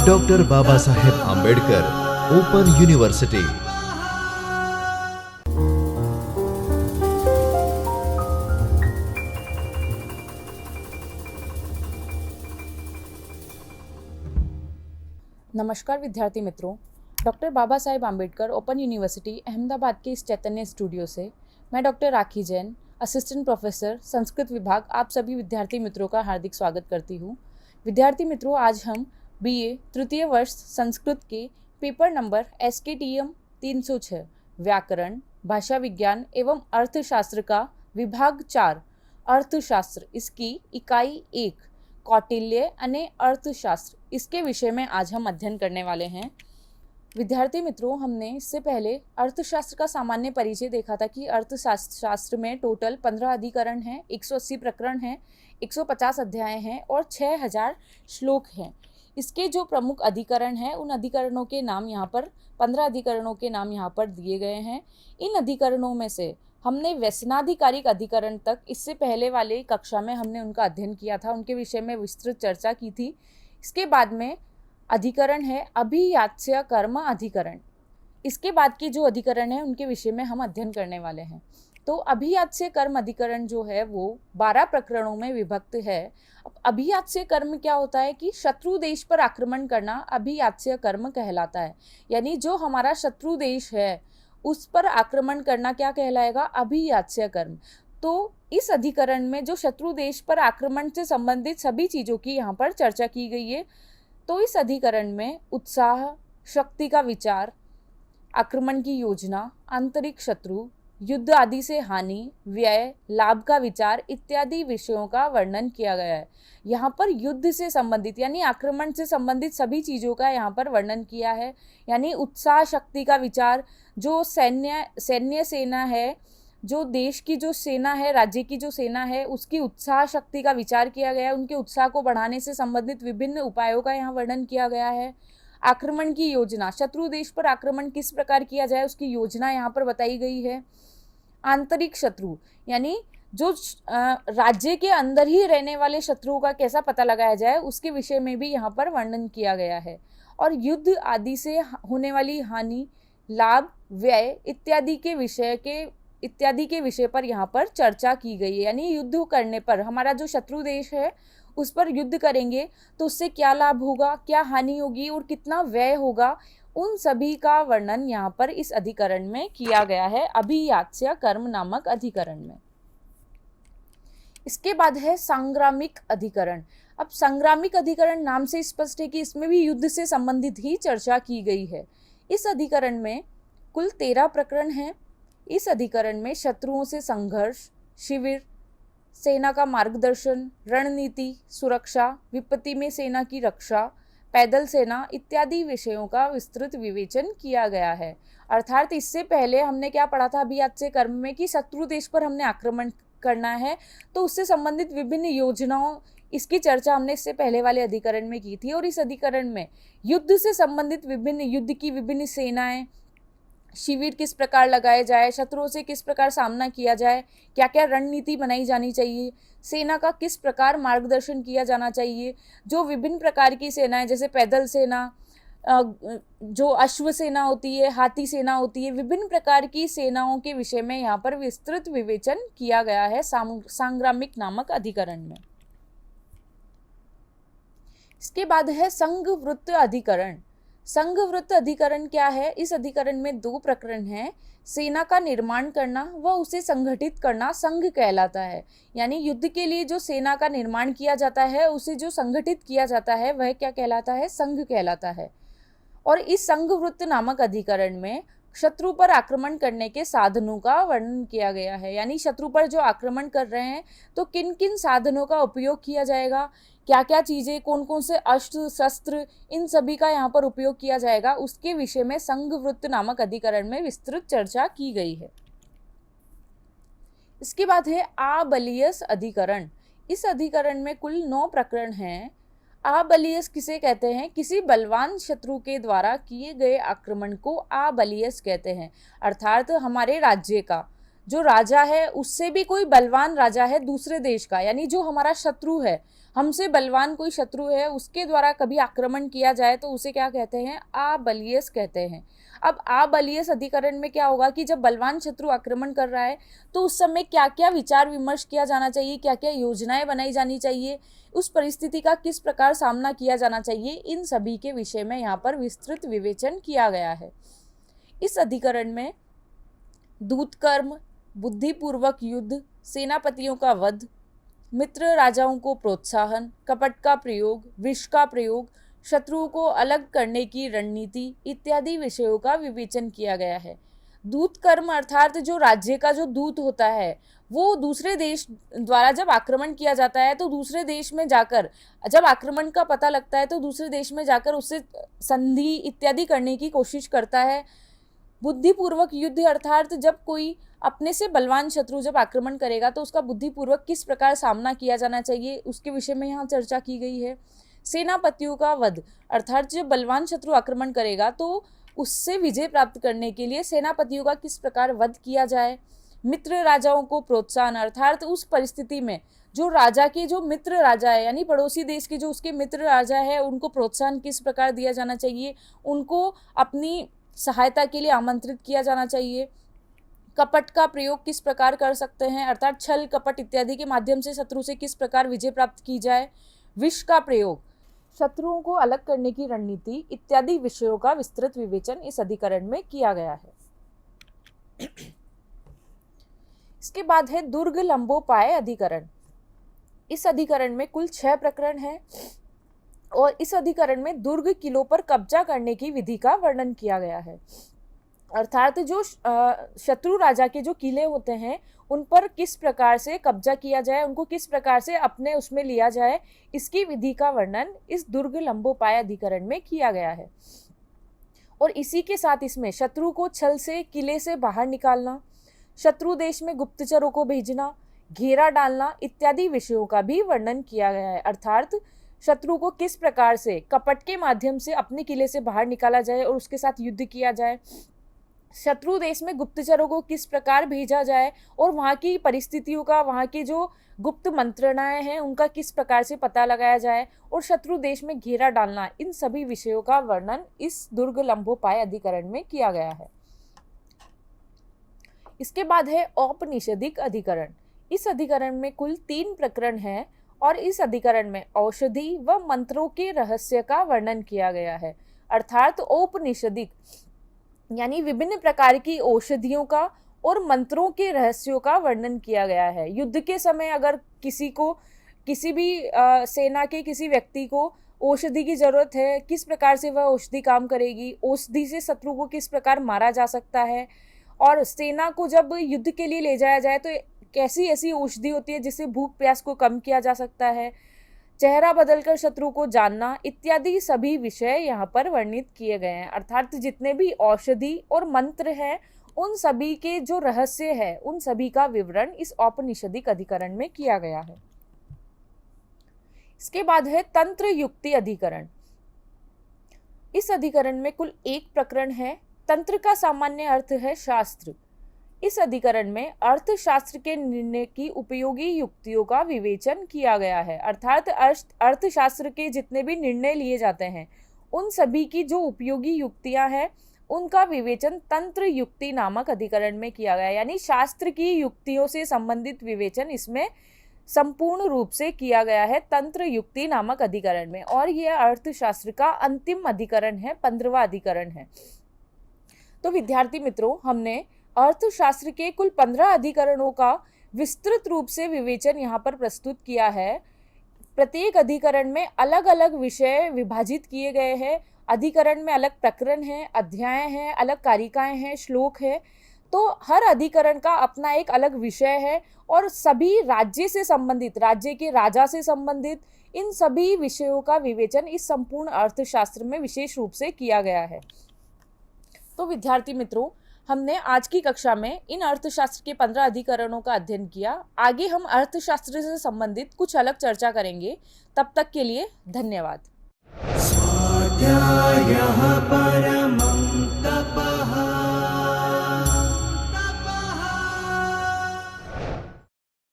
Doctor Baba Saheb Ambedkar open university. नमस्कार विद्यार्थी मित्रों, doctor Baba Saheb Ambedkar open university Ahmedabad के इस चैतन्य स्टूडियो से मैं डॉक्टर राखी जैन, असिस्टेंट प्रोफेसर संस्कृत विभाग, आप सभी विद्यार्थी मित्रों का हार्दिक स्वागत करती हूँ। विद्यार्थी मित्रों, आज हम बीए तृतीय वर्ष संस्कृत के पेपर नंबर SKTM 306 व्याकरण, भाषा विज्ञान एवं अर्थशास्त्र का विभाग 4 अर्थशास्त्र, इसकी इकाई 1 कौटिल्य अने अर्थशास्त्र, इसके विषय में आज हम अध्ययन करने वाले हैं। विद्यार्थी मित्रों, हमने इससे पहले अर्थशास्त्र का सामान्य परिचय देखा था कि अर्थशास्त्र में टोटल 15 अधिकरण हैं, 180 प्रकरण हैं, 150 अध्याय हैं और 6000 श्लोक हैं। इसके जो प्रमुख अधिकरण हैं, उन अधिकरणों के नाम यहाँ पर 15 अधिकरणों के नाम यहाँ पर दिए गए हैं। इन अधिकरणों में से हमने व्यसनाधिकारिक अधिकरण तक इससे पहले वाले कक्षा में हमने उनका अध्ययन किया था, उनके विषय में विस्तृत चर्चा की थी। इसके बाद में अधिकरण है अभियाच्य कर्म अधिकरण। इसके बाद के जो अधिकरण है उनके विषय में हम अध्ययन करने वाले हैं। तो अभियाच्य कर्म अधिकरण जो है वो 12 प्रकरणों में विभक्त है। अभियाच्य कर्म क्या होता है कि शत्रु देश पर आक्रमण करना अभियाच्य कर्म कहलाता है। यानी जो हमारा शत्रु देश है उस पर आक्रमण करना क्या कहलाएगा? अभियाच्य कर्म। तो इस अधिकरण में जो शत्रु देश पर आक्रमण से संबंधित सभी चीज़ों की यहाँ पर चर्चा की गई है। तो इस अधिकरण में उत्साह, शक्ति का विचार, आक्रमण की योजना, आंतरिक शत्रु, युद्ध आदि से हानि, व्यय, लाभ का विचार इत्यादि विषयों का वर्णन किया गया है। यहाँ पर युद्ध से संबंधित यानी आक्रमण से संबंधित सभी चीज़ों का यहाँ पर वर्णन किया है। यानी उत्साह, शक्ति का विचार, जो सैन्य सेना है, जो देश की जो सेना है, राज्य की जो सेना है, उसकी उत्साह शक्ति का विचार किया गया है। उनके उत्साह को बढ़ाने से संबंधित विभिन्न उपायों का यहाँ वर्णन किया गया है। आक्रमण की योजना, शत्रु देश पर आक्रमण किस प्रकार किया जाए उसकी योजना यहाँ पर बताई गई है। आंतरिक शत्रु यानी जो राज्य के अंदर ही रहने वाले शत्रुओं का कैसा पता लगाया जाए उसके विषय में भी यहाँ पर वर्णन किया गया है। और युद्ध आदि से होने वाली हानि, लाभ, व्यय इत्यादि के विषय पर यहाँ पर चर्चा की गई है। यानी युद्ध करने पर हमारा जो शत्रु देश है उस पर युद्ध करेंगे तो उससे क्या लाभ होगा, क्या हानि होगी और कितना व्यय होगा, उन सभी का वर्णन यहाँ पर इस अधिकरण में किया गया है, अभियाच्य कर्म नामक अधिकरण में। इसके बाद है संग्रामिक अधिकरण। अब संग्रामिक अधिकरण नाम से स्पष्ट है कि इसमें भी युद्ध से संबंधित ही चर्चा की गई है। इस अधिकरण में कुल 13 प्रकरण हैं। इस अधिकरण में शत्रुओं से संघर्ष, शिविर, सेना का मार्गदर्शन, रणनीति, सुरक्षा, विपत्ति में सेना की रक्षा, पैदल सेना इत्यादि विषयों का विस्तृत विवेचन किया गया है। अर्थात इससे पहले हमने क्या पढ़ा था अभियाच्य कर्म में कि शत्रु देश पर हमने आक्रमण करना है तो उससे संबंधित विभिन्न योजनाओं, इसकी चर्चा हमने इससे पहले वाले अधिकरण में की थी। और इस अधिकरण में युद्ध से संबंधित युद्ध की विभिन्न सेनाएं, शिविर किस प्रकार लगाए जाए, शत्रुओं से किस प्रकार सामना किया जाए, क्या क्या रणनीति बनाई जानी चाहिए, सेना का किस प्रकार मार्गदर्शन किया जाना चाहिए, जो विभिन्न प्रकार की सेनाएं जैसे पैदल सेना, जो अश्व सेना होती है, हाथी सेना होती है, विभिन्न प्रकार की सेनाओं के विषय में यहाँ पर विस्तृत विवेचन किया गया है संग्रामिक नामक अधिकरण में। इसके बाद है संघवृत्त अधिकरण। संघवृत्त अधिकरण क्या है? इस अधिकरण में 2 प्रकरण हैं। सेना का निर्माण करना व उसे संगठित करना संघ कहलाता है। यानी युद्ध के लिए जो सेना का निर्माण किया जाता है, उसे जो संगठित किया जाता है वह क्या कहलाता है? संघ कहलाता है। और इस संघवृत्त नामक अधिकरण में शत्रु पर आक्रमण करने के साधनों का वर्णन किया गया है। यानी शत्रु पर जो आक्रमण कर रहे हैं तो किन किन साधनों का उपयोग किया जाएगा, क्या क्या चीज़ें, कौन कौन से अस्त्र शस्त्र, इन सभी का यहाँ पर उपयोग किया जाएगा, उसके विषय में संघवृत्त नामक अधिकरण में विस्तृत चर्चा की गई है। इसके बाद है आबलियस अधिकरण। इस अधिकरण में कुल 9 प्रकरण हैं। आबलियस किसे कहते हैं? किसी बलवान शत्रु के द्वारा किए गए आक्रमण को आबलियस कहते हैं। अर्थात हमारे राज्य का जो राजा है उससे भी कोई बलवान राजा है दूसरे देश का, यानी जो हमारा शत्रु है, हमसे बलवान कोई शत्रु है, उसके द्वारा कभी आक्रमण किया जाए तो उसे क्या कहते हैं, आबलियस कहते हैं। अब आबलियस अधिकरण में क्या होगा कि जब बलवान शत्रु आक्रमण कर रहा है तो उस समय क्या क्या विचार विमर्श किया जाना चाहिए, क्या क्या योजनाएं बनाई जानी चाहिए, उस परिस्थिति का किस प्रकार सामना किया जाना चाहिए, इन सभी के विषय में यहाँ पर विस्तृत विवेचन किया गया है। इस अधिकरण में दूतकर्म, बुद्धिपूर्वक युद्ध, सेनापतियों का वध, मित्र राजाओं को प्रोत्साहन, कपट का प्रयोग, विष का प्रयोग, शत्रुओं को अलग करने की रणनीति इत्यादि विषयों का विवेचन किया गया है। दूत कर्म अर्थात जो राज्य का जो दूत होता है वो दूसरे देश द्वारा जब आक्रमण किया जाता है तो दूसरे देश में जाकर, जब आक्रमण का पता लगता है तो दूसरे देश में जाकर उससे संधि इत्यादि करने की कोशिश करता है। बुद्धिपूर्वक युद्ध अर्थात जब कोई अपने से बलवान शत्रु जब आक्रमण करेगा तो उसका बुद्धिपूर्वक किस प्रकार सामना किया जाना चाहिए, उसके विषय में यहाँ चर्चा की गई है। सेनापतियों का वध अर्थात जब बलवान शत्रु आक्रमण करेगा तो उससे विजय प्राप्त करने के लिए सेनापतियों का किस प्रकार वध किया जाए। मित्र राजाओं को प्रोत्साहन अर्थात उस परिस्थिति में जो राजा के जो मित्र राजा है यानी पड़ोसी देश के जो उसके मित्र राजा है उनको प्रोत्साहन किस प्रकार दिया जाना चाहिए, उनको अपनी सहायता के लिए आमंत्रित किया जाना चाहिए। कपट का प्रयोग किस प्रकार कर सकते हैं अर्थात छल कपट इत्यादि के माध्यम से शत्रु से किस प्रकार विजय प्राप्त की जाए। विष का प्रयोग, शत्रुओं को अलग करने की रणनीति इत्यादि विषयों का विस्तृत विवेचन इस अधिकरण में किया गया है। इसके बाद है दुर्ग लंबोपाय अधिकरण। इस अधिकरण में कुल 6 प्रकरण हैं और इस अधिकरण में दुर्ग किलों पर कब्जा करने की विधि का वर्णन किया गया है। अर्थात जो शत्रु राजा के जो किले होते हैं उन पर किस प्रकार से कब्जा किया जाए, उनको किस प्रकार से अपने उसमें लिया जाए, इसकी विधि का वर्णन इस दुर्ग लंबोपाय अधिकरण में किया गया है। और इसी के साथ इसमें शत्रु को छल से किले से बाहर निकालना, शत्रु देश में गुप्तचरों को भेजना, घेरा डालना इत्यादि विषयों का भी वर्णन किया गया है। अर्थात शत्रु को किस प्रकार से कपट के माध्यम से अपने किले से बाहर निकाला जाए और उसके साथ युद्ध किया जाए, शत्रु देश में गुप्तचरों को किस प्रकार भेजा जाए और वहाँ की परिस्थितियों का, वहाँ के जो गुप्त मंत्रणाएं हैं उनका किस प्रकार से पता लगाया जाए और शत्रु देश में घेरा डालना, इन सभी विषयों का वर्णन इस दुर्ग लंबोपाय अधिकरण में किया गया है। इसके बाद है औपनिषदिक अधिकरण। इस अधिकरण में कुल 3 प्रकरण हैं और इस अधिकरण में औषधि व मंत्रों के रहस्य का वर्णन किया गया है। अर्थात औपनिषदिक यानी विभिन्न प्रकार की औषधियों का और मंत्रों के रहस्यों का वर्णन किया गया है। युद्ध के समय अगर किसी को, किसी भी सेना के किसी व्यक्ति को औषधि की जरूरत है, किस प्रकार से वह औषधि काम करेगी, औषधि से शत्रु को किस प्रकार मारा जा सकता है, और सेना को जब युद्ध के लिए ले जाया जाए तो कैसी ऐसी औषधि होती है जिससे भूख प्यास को कम किया जा सकता है, चेहरा बदलकर शत्रु को जानना इत्यादि सभी विषय यहाँ पर वर्णित किए गए हैं। अर्थात जितने भी औषधि और मंत्र हैं उन सभी के जो रहस्य है उन सभी का विवरण इस औपनिषदिक अधिकरण में किया गया है। इसके बाद है तंत्र युक्ति अधिकरण। इस अधिकरण में कुल 1 प्रकरण है। तंत्र का सामान्य अर्थ है शास्त्र। इस अधिकरण में अर्थशास्त्र के निर्णय की उपयोगी युक्तियों का विवेचन किया गया है। अर्थात अर्थशास्त्र के जितने भी निर्णय लिए जाते हैं उन सभी की जो उपयोगी युक्तियां हैं उनका विवेचन तंत्र युक्ति नामक अधिकरण में किया गया, यानी शास्त्र की युक्तियों से संबंधित विवेचन इसमें संपूर्ण रूप से किया गया है तंत्र युक्ति नामक अधिकरण में। और यह अर्थशास्त्र का अंतिम अधिकरण है, 15वां अधिकरण है। तो विद्यार्थी मित्रों, हमने अर्थशास्त्र के कुल 15 अधिकरणों का विस्तृत रूप से विवेचन यहाँ पर प्रस्तुत किया है। प्रत्येक अधिकरण में अलग अलग विषय विभाजित किए गए हैं। अधिकरण में अलग प्रकरण हैं, अध्याय हैं, अलग कारिकाएं हैं, श्लोक है। तो हर अधिकरण का अपना एक अलग विषय है और सभी राज्य से संबंधित, राज्य के राजा से संबंधित इन सभी विषयों का विवेचन इस संपूर्ण अर्थशास्त्र में विशेष रूप से किया गया है। तो विद्यार्थी मित्रों, हमने आज की कक्षा में इन अर्थशास्त्र के 15 अधिकरणों का अध्ययन किया। आगे हम अर्थशास्त्र से संबंधित कुछ अलग चर्चा करेंगे। तब तक के लिए धन्यवाद। स्वाध्यायः परमं तप